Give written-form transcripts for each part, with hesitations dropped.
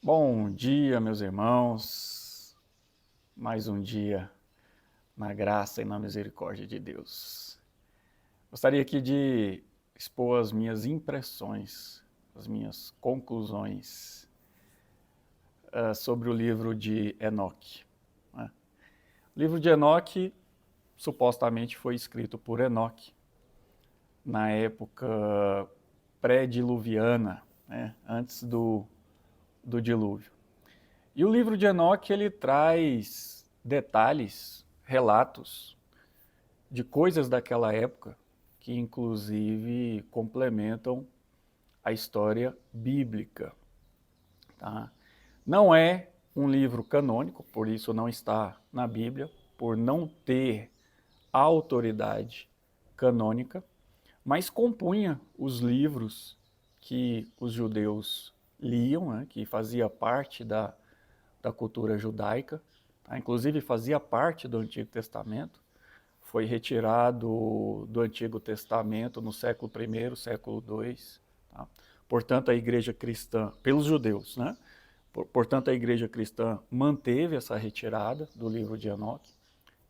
Bom dia, meus irmãos. Mais um dia na graça e na misericórdia de Deus. Gostaria aqui de expor as minhas impressões, as minhas conclusões sobre o livro de Enoque. Né? O livro de Enoque supostamente foi escrito por Enoque na época pré-diluviana, né? Antes do dilúvio. E o livro de Enoque, ele traz detalhes, relatos de coisas daquela época que inclusive complementam a história bíblica. Tá? Não é um livro canônico, por isso não está na Bíblia, por não ter autoridade canônica, mas compunha os livros que os judeus liam, né, que fazia parte da cultura judaica, tá? Inclusive fazia parte do Antigo Testamento, foi retirado do Antigo Testamento no século I, século II. Tá? Portanto, a igreja cristã, pelos judeus, né? Portanto, a igreja cristã manteve essa retirada do livro de Enoque,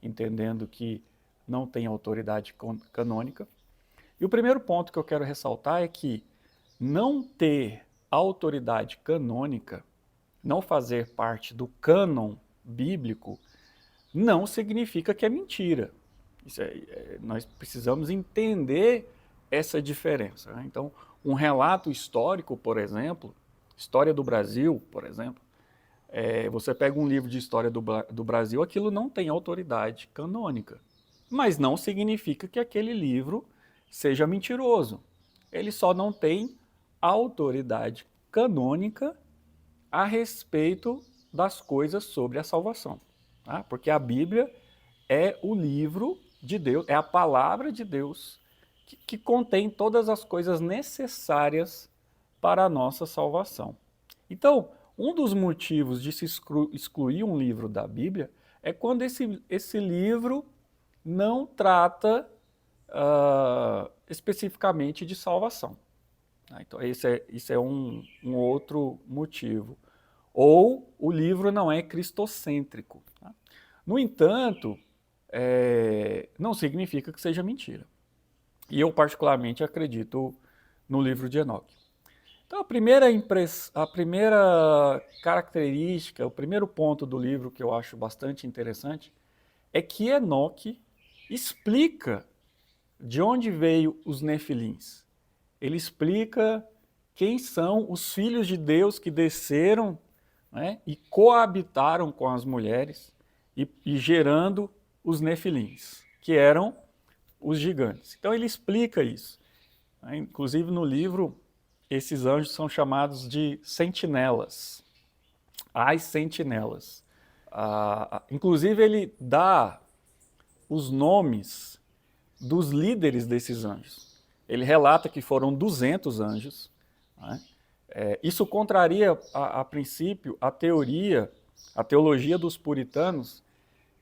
entendendo que não tem autoridade canônica. E o primeiro ponto que eu quero ressaltar é que não ter autoridade canônica, não fazer parte do cânon bíblico, não significa que é mentira. Nós precisamos entender essa diferença. Né? Então, um relato histórico, por exemplo, história do Brasil, por exemplo, você pega um livro de história do Brasil, aquilo não tem autoridade canônica. Mas não significa que aquele livro seja mentiroso. Ele só não tem autoridade canônica a respeito das coisas sobre a salvação. Tá? Porque a Bíblia é o livro de Deus, é a palavra de Deus que contém todas as coisas necessárias para a nossa salvação. Então, um dos motivos de se excluir um livro da Bíblia é quando esse livro não trata especificamente de salvação. Então, esse é um outro motivo. Ou o livro não é cristocêntrico. Tá? No entanto, não significa que seja mentira. E eu particularmente acredito no livro de Enoque. Então a primeira característica, o primeiro ponto do livro que eu acho bastante interessante é que Enoque explica de onde veio os nefilins. Ele explica quem são os filhos de Deus que desceram, né, e coabitaram com as mulheres e gerando os nefilins, que eram os gigantes. Então ele explica isso. Inclusive no livro, esses anjos são chamados de sentinelas, as sentinelas. Inclusive ele dá os nomes dos líderes desses anjos. Ele relata que foram 200 anjos. Né? Isso contraria, a princípio, a teologia dos puritanos,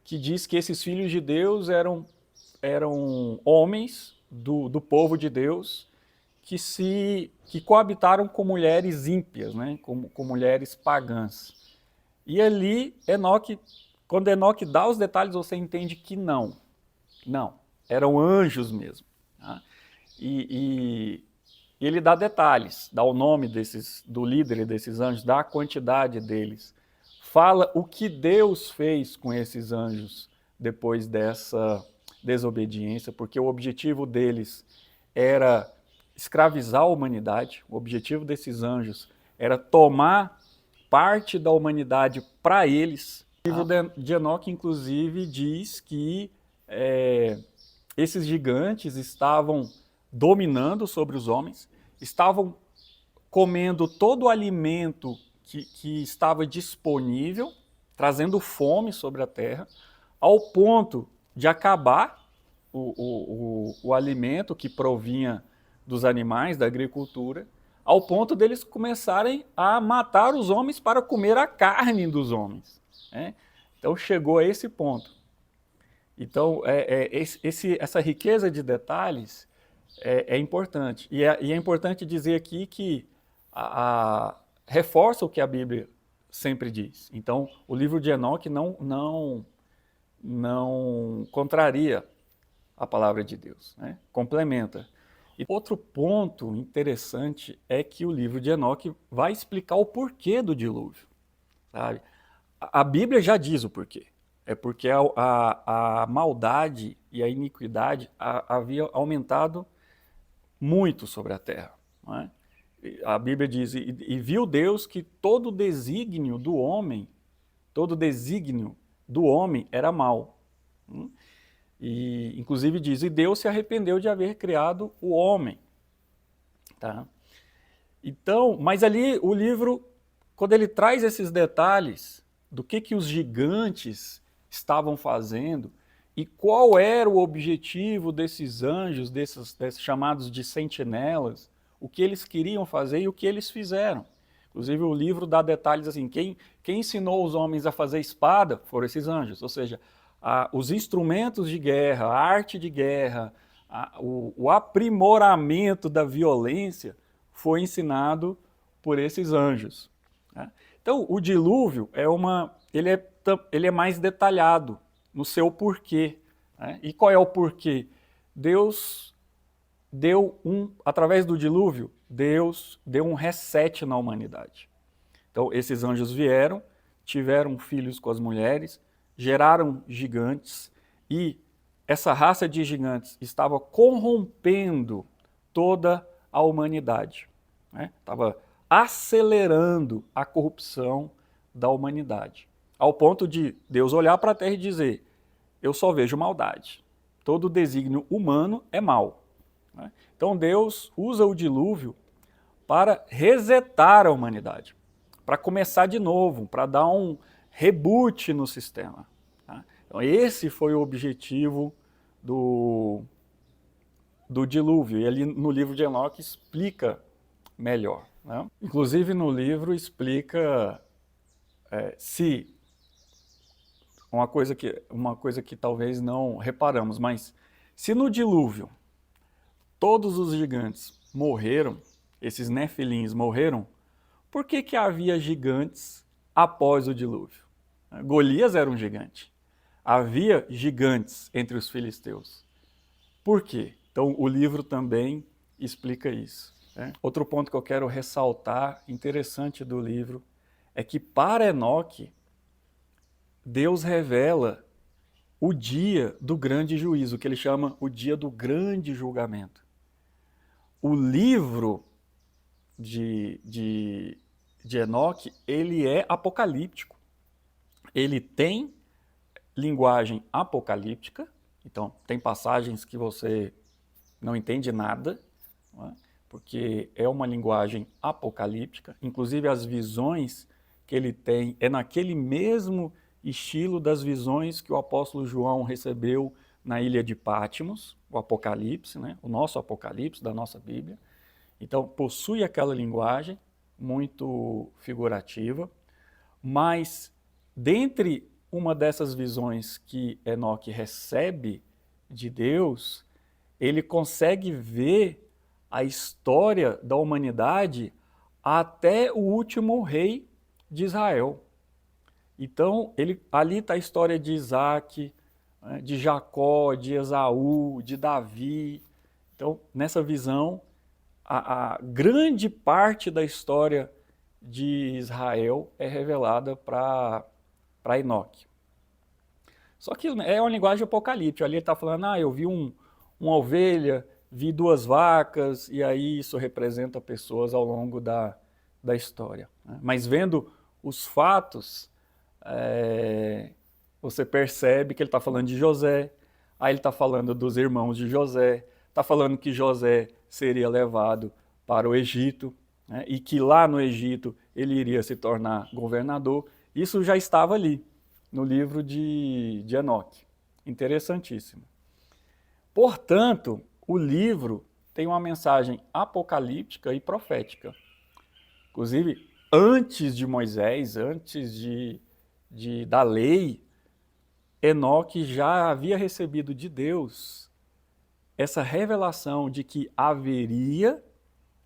que diz que esses filhos de Deus eram homens do povo de Deus que coabitaram com mulheres ímpias, né? com mulheres pagãs. E ali, quando Enoque dá os detalhes, você entende que não, eram anjos mesmo. Tá? E ele dá detalhes, dá o nome do líder desses anjos, dá a quantidade deles. Fala o que Deus fez com esses anjos depois dessa desobediência, porque o objetivo deles era escravizar a humanidade, o objetivo desses anjos era tomar parte da humanidade para eles. O livro de Enoque, inclusive, diz que esses gigantes estavam dominando sobre os homens, estavam comendo todo o alimento que estava disponível, trazendo fome sobre a terra, ao ponto de acabar o alimento que provinha dos animais, da agricultura, ao ponto deles começarem a matar os homens para comer a carne dos homens. Né? Então chegou a esse ponto. Então, essa riqueza de detalhes é importante. E é importante dizer aqui que reforça o que a Bíblia sempre diz. Então, o livro de Enoque não contraria a palavra de Deus, né? Complementa. E outro ponto interessante é que o livro de Enoque vai explicar o porquê do dilúvio, sabe? A Bíblia já diz o porquê. É porque a maldade e a iniquidade havia aumentado muito sobre a terra, não é? A Bíblia diz, e viu Deus que todo desígnio do homem era mau. E, inclusive diz, e Deus se arrependeu de haver criado o homem. Tá? Então, mas ali o livro, quando ele traz esses detalhes do que os gigantes estavam fazendo e qual era o objetivo desses anjos, desses chamados de sentinelas, o que eles queriam fazer e o que eles fizeram. Inclusive o livro dá detalhes assim, quem ensinou os homens a fazer espada foram esses anjos, ou seja, os instrumentos de guerra, a arte de guerra, o aprimoramento da violência foi ensinado por esses anjos. Né? Então o dilúvio ele é mais detalhado no seu porquê. Né? E qual é o porquê? Deus através do dilúvio, Deus deu um reset na humanidade. Então, esses anjos vieram, tiveram filhos com as mulheres, geraram gigantes e essa raça de gigantes estava corrompendo toda a humanidade. Né? Estava acelerando a corrupção da humanidade. Ao ponto de Deus olhar para a terra e dizer, eu só vejo maldade. Todo desígnio humano é mal. Então Deus usa o dilúvio para resetar a humanidade, para começar de novo, para dar um reboot no sistema. Então esse foi o objetivo do dilúvio, e ali no livro de Enoque explica melhor. Né? Inclusive no livro explica se uma coisa que talvez não reparamos, mas se no dilúvio todos os gigantes morreram, esses nefilins morreram, por que havia gigantes após o dilúvio? Golias era um gigante. Havia gigantes entre os filisteus. Por quê? Então o livro também explica isso. Né? Outro ponto que eu quero ressaltar, interessante do livro, é que para Enoque, Deus revela o dia do grande juízo, que ele chama o dia do grande julgamento. O livro de Enoque, ele é apocalíptico. Ele tem linguagem apocalíptica, então tem passagens que você não entende nada, não é? Porque é uma linguagem apocalíptica. Inclusive as visões que ele tem é naquele mesmo estilo das visões que o apóstolo João recebeu na ilha de Patmos, o Apocalipse, né? O nosso Apocalipse da nossa Bíblia. Então, possui aquela linguagem muito figurativa, mas dentre uma dessas visões que Enoque recebe de Deus, ele consegue ver a história da humanidade até o último rei de Israel. Então, ali está a história de Isaac, de Jacó, de Esaú, de Davi. Então, nessa visão, a grande parte da história de Israel é revelada para Enoque. Só que é uma linguagem apocalíptica. Ali ele está falando, eu vi uma ovelha, vi 2 vacas, e aí isso representa pessoas ao longo da história. Né? Mas vendo os fatos, você percebe que ele está falando de José, aí ele está falando dos irmãos de José, está falando que José seria levado para o Egito, né, e que lá no Egito ele iria se tornar governador. Isso já estava ali, no livro de Enoque. Interessantíssimo. Portanto, o livro tem uma mensagem apocalíptica e profética. Inclusive, antes de Moisés, antes da lei, Enoque já havia recebido de Deus essa revelação de que haveria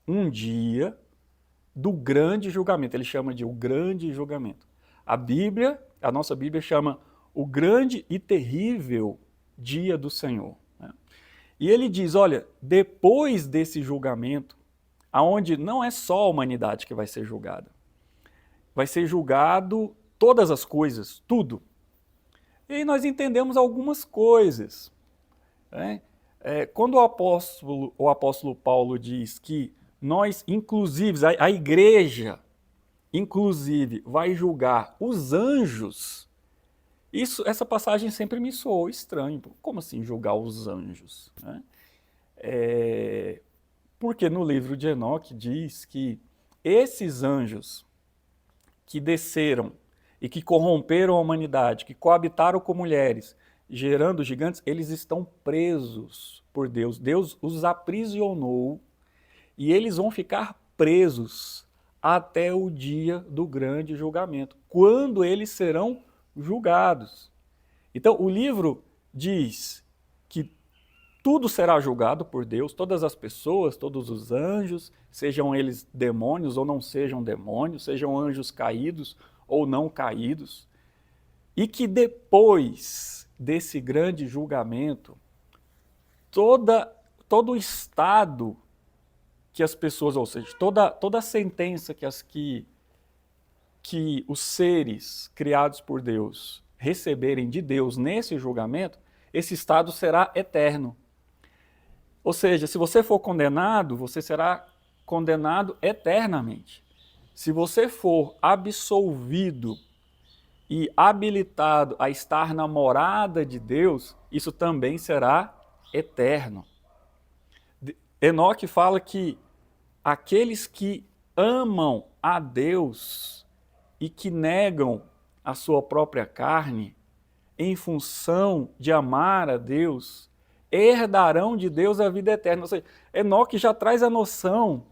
um dia do grande julgamento. Ele chama de o grande julgamento. A nossa Bíblia chama o grande e terrível dia do Senhor. Né? E ele diz, olha, depois desse julgamento, aonde não é só a humanidade que vai ser julgada, vai ser julgado todas as coisas, tudo. E aí nós entendemos algumas coisas. Né? Quando o apóstolo Paulo diz que nós, inclusive, a igreja, inclusive, vai julgar os anjos, essa passagem sempre me soou estranho. Como assim julgar os anjos? Né? Porque no livro de Enoque diz que esses anjos que desceram e que corromperam a humanidade, que coabitaram com mulheres, gerando gigantes, eles estão presos por Deus. Deus os aprisionou e eles vão ficar presos até o dia do grande julgamento, quando eles serão julgados. Então, o livro diz que tudo será julgado por Deus, todas as pessoas, todos os anjos, sejam eles demônios ou não sejam demônios, sejam anjos caídos ou não caídos, e que depois desse grande julgamento, todo o estado que as pessoas, ou seja, toda a sentença que os seres criados por Deus receberem de Deus nesse julgamento, esse estado será eterno. Ou seja, se você for condenado, você será condenado eternamente. Se você for absolvido e habilitado a estar na morada de Deus, isso também será eterno. Enoque fala que aqueles que amam a Deus e que negam a sua própria carne, em função de amar a Deus, herdarão de Deus a vida eterna. Ou seja, Enoque já traz a noção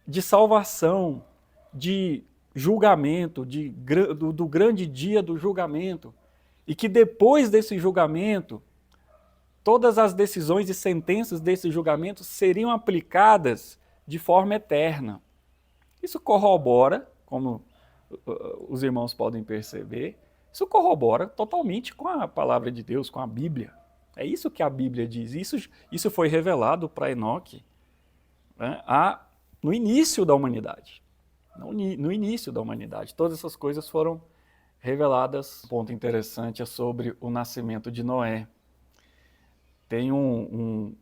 de salvação, de julgamento, do grande dia do julgamento, e que depois desse julgamento, todas as decisões e sentenças desse julgamento seriam aplicadas de forma eterna. Isso corrobora, como os irmãos podem perceber, isso corrobora totalmente com a palavra de Deus, com a Bíblia. É isso que a Bíblia diz. Isso foi revelado para Enoque, né, no início da humanidade. No início da humanidade. Todas essas coisas foram reveladas. Um ponto interessante é sobre o nascimento de Noé. Tem um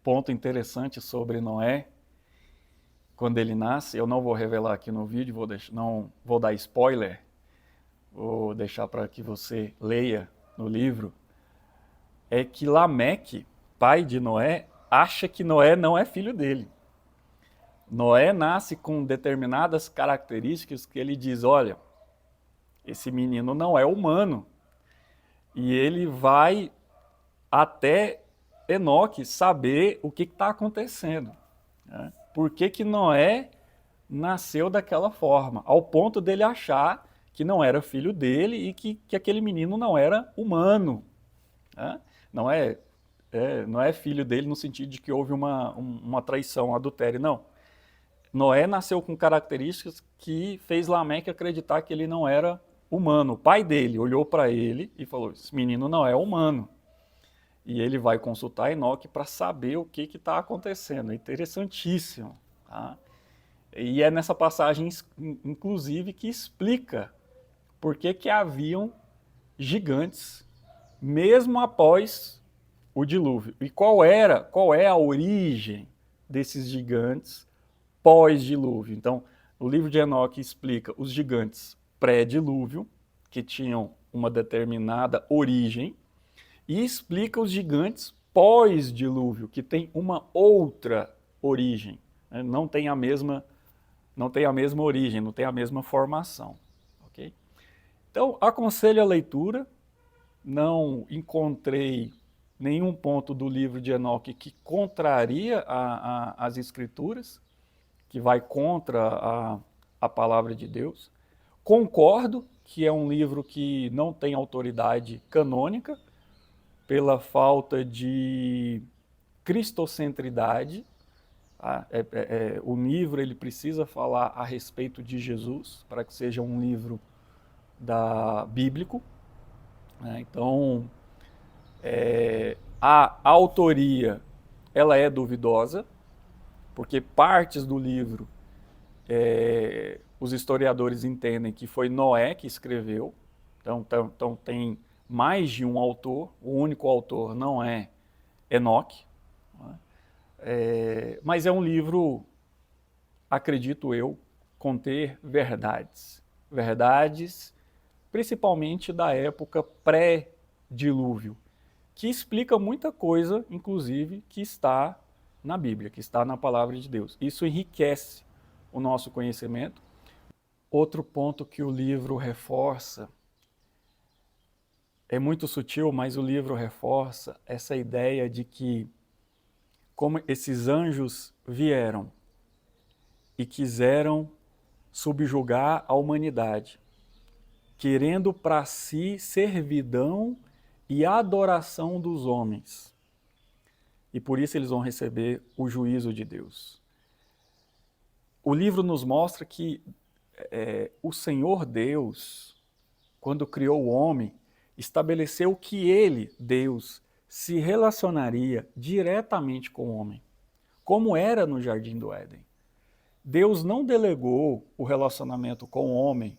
ponto interessante sobre Noé, quando ele nasce. Eu não vou revelar aqui no vídeo, não vou dar spoiler, vou deixar para que você leia no livro. É que Lameque, pai de Noé, acha que Noé não é filho dele. Noé nasce com determinadas características que ele diz, olha, esse menino não é humano. E ele vai até Enoque saber o que está acontecendo. Né? Por que Noé nasceu daquela forma, ao ponto dele achar que não era filho dele e que aquele menino não era humano. Né? Não é filho dele no sentido de que houve uma traição, um adultério, não. Noé nasceu com características que fez Lameque acreditar que ele não era humano. O pai dele olhou para ele e falou, esse menino não é humano. E ele vai consultar Enoque para saber o que está acontecendo. É interessantíssimo. Tá? E é nessa passagem, inclusive, que explica por que haviam gigantes, mesmo após o dilúvio. E qual é a origem desses gigantes pós-dilúvio? Então, o livro de Enoque explica os gigantes pré-dilúvio, que tinham uma determinada origem, e explica os gigantes pós-dilúvio, que tem uma outra origem, né? Não tem a mesma origem, não tem a mesma formação. Okay? Então, aconselho a leitura. Não encontrei nenhum ponto do livro de Enoque que contraria as Escrituras, que vai contra a palavra de Deus. Concordo que é um livro que não tem autoridade canônica, pela falta de cristocentridade. Tá? O livro ele precisa falar a respeito de Jesus para que seja um livro bíblico, né? Então, a autoria ela é duvidosa, porque partes do livro os historiadores entendem que foi Noé que escreveu, então tem mais de um autor, o único autor não é Enoque, né? Mas é um livro, acredito eu, conter verdades principalmente da época pré-dilúvio, que explica muita coisa, inclusive, que está na Bíblia, que está na palavra de Deus. Isso enriquece o nosso conhecimento. Outro ponto que o livro reforça, é muito sutil, mas o livro reforça essa ideia de que, como esses anjos vieram e quiseram subjugar a humanidade, querendo para si servidão e adoração dos homens. E por isso eles vão receber o juízo de Deus. O livro nos mostra que o Senhor Deus, quando criou o homem, estabeleceu que ele, Deus, se relacionaria diretamente com o homem, como era no Jardim do Éden. Deus não delegou o relacionamento com o homem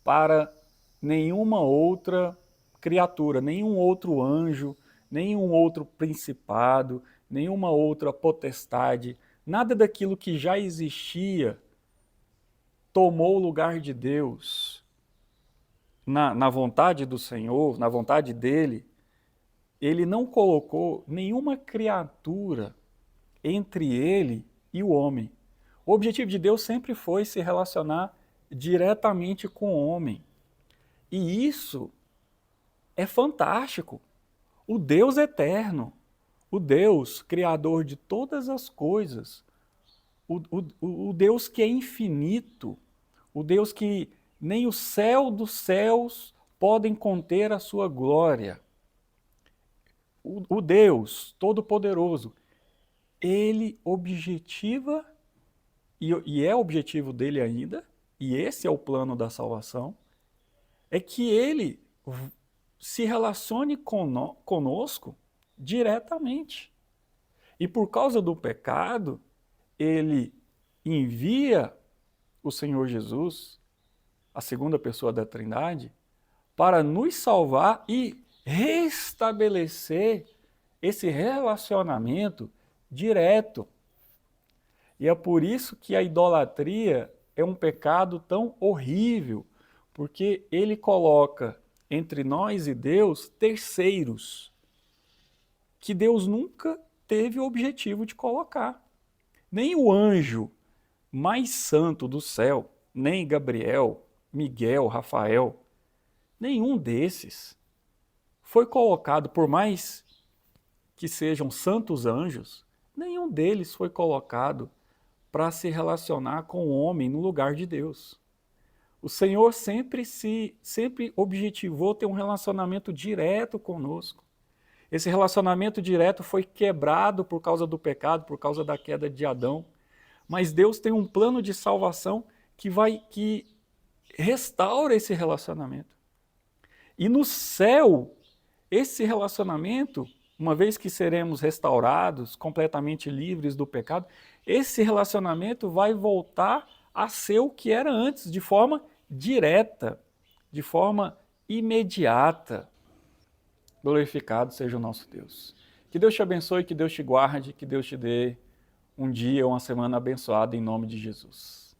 para nenhuma outra criatura, nenhum outro anjo, nenhum outro principado, nenhuma outra potestade, nada daquilo que já existia tomou o lugar de Deus. Na vontade do Senhor, na vontade dele, ele não colocou nenhuma criatura entre ele e o homem. O objetivo de Deus sempre foi se relacionar diretamente com o homem. E isso é fantástico. O Deus eterno, o Deus criador de todas as coisas, o Deus que é infinito, o Deus que nem o céu dos céus podem conter a sua glória. O Deus Todo-Poderoso, ele objetiva, e é objetivo dele ainda, e esse é o plano da salvação, é que ele se relacione conosco diretamente. E por causa do pecado, ele envia o Senhor Jesus, a segunda pessoa da Trindade, para nos salvar e restabelecer esse relacionamento direto. E é por isso que a idolatria é um pecado tão horrível, porque ele coloca entre nós e Deus terceiros, que Deus nunca teve o objetivo de colocar. Nem o anjo mais santo do céu, nem Gabriel, Miguel, Rafael, nenhum desses foi colocado, por mais que sejam santos anjos, nenhum deles foi colocado para se relacionar com o homem no lugar de Deus. O Senhor sempre objetivou ter um relacionamento direto conosco. Esse relacionamento direto foi quebrado por causa do pecado, por causa da queda de Adão. Mas Deus tem um plano de salvação que restaura esse relacionamento. E no céu, esse relacionamento, uma vez que seremos restaurados, completamente livres do pecado, esse relacionamento vai voltar a ser o que era antes, de forma direta, de forma imediata. Glorificado seja o nosso Deus. Que Deus te abençoe, que Deus te guarde, que Deus te dê um dia, uma semana abençoada em nome de Jesus.